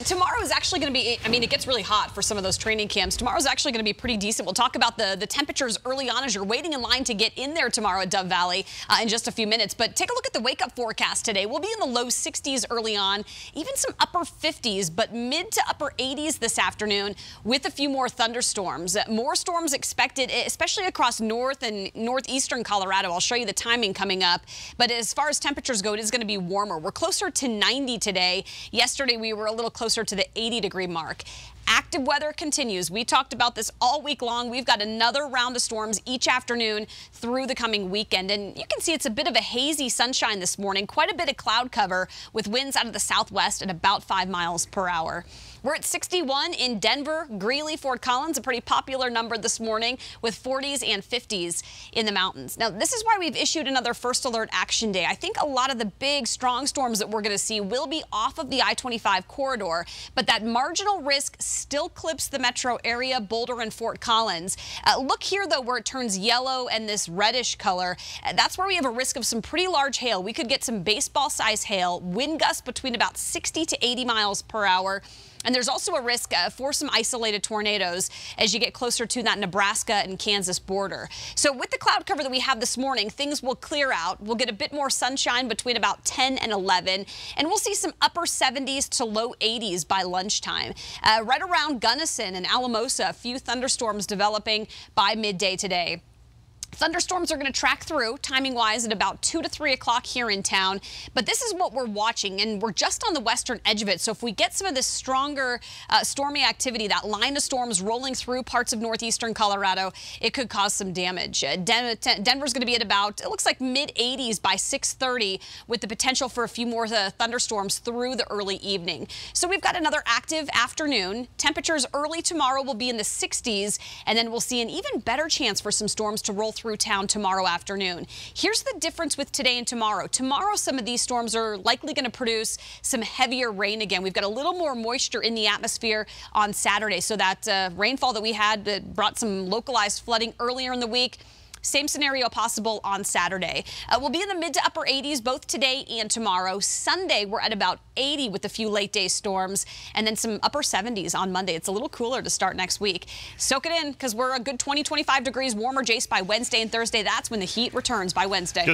Tomorrow is actually going to be, I mean, it gets really hot for some of those training camps. Tomorrow's actually going to be pretty decent. We'll talk about the temperatures early on as you're waiting in line to get in there tomorrow at Dove Valley in just a few minutes. But take a look at the wake-up forecast today. We'll be in the low 60s early on, even some upper 50s, but mid to upper 80s this afternoon with a few more thunderstorms. More storms expected, especially across north and northeastern Colorado. I'll show you the timing coming up. But as far as temperatures go, it is going to be warmer. We're closer to 90 today. Yesterday, we were a little closer to the 80-degree mark. Active weather continues. We talked about this all week long. We've got another round of storms each afternoon through the coming weekend. And you can see it's a bit of a hazy sunshine this morning. Quite a bit of cloud cover with winds out of the southwest at about 5 miles per hour. We're at 61 in Denver, Greeley, Fort Collins, a pretty popular number this morning with 40s and 50s in the mountains. Now, this is why we've issued another First Alert Action Day. I think a lot of the big, strong storms that we're going to see will be off of the I-25 corridor, but that marginal risk still clips the metro area, Boulder and Fort Collins. Look here, though, where it turns yellow and this reddish color. That's where we have a risk of some pretty large hail. We could get some baseball-size hail, wind gusts between about 60 to 80 miles per hour. And there's also a risk for some isolated tornadoes as you get closer to that Nebraska and Kansas border. So with the cloud cover that we have this morning, things will clear out. We'll get a bit more sunshine between about 10 and 11, and we'll see some upper 70s to low 80s by lunchtime. Right around Gunnison and Alamosa, a few thunderstorms developing by midday today. Thunderstorms are going to track through timing-wise at about 2 to 3 o'clock here in town. But this is what we're watching, and we're just on the western edge of it. So if we get some of this stronger stormy activity, that line of storms rolling through parts of northeastern Colorado, it could cause some damage. Denver's going to be at about, it looks like mid-80s by 6:30 with the potential for a few more thunderstorms through the early evening. So we've got another active afternoon. Temperatures early tomorrow will be in the 60s, and then we'll see an even better chance for some storms to roll through town tomorrow afternoon. Here's the difference with today and tomorrow. Tomorrow, some of these storms are likely going to produce some heavier rain again. We've got a little more moisture in the atmosphere on Saturday, so that rainfall that we had brought some localized flooding earlier in the week. Same scenario possible on Saturday. We'll be in the mid to upper 80s both today and tomorrow. Sunday, we're at about 80 with a few late day storms, and then some upper 70s on Monday. It's a little cooler to start next week. Soak it in, because we're a good 20-25 degrees warmer, Jace, by Wednesday and Thursday. That's when the heat returns by Wednesday.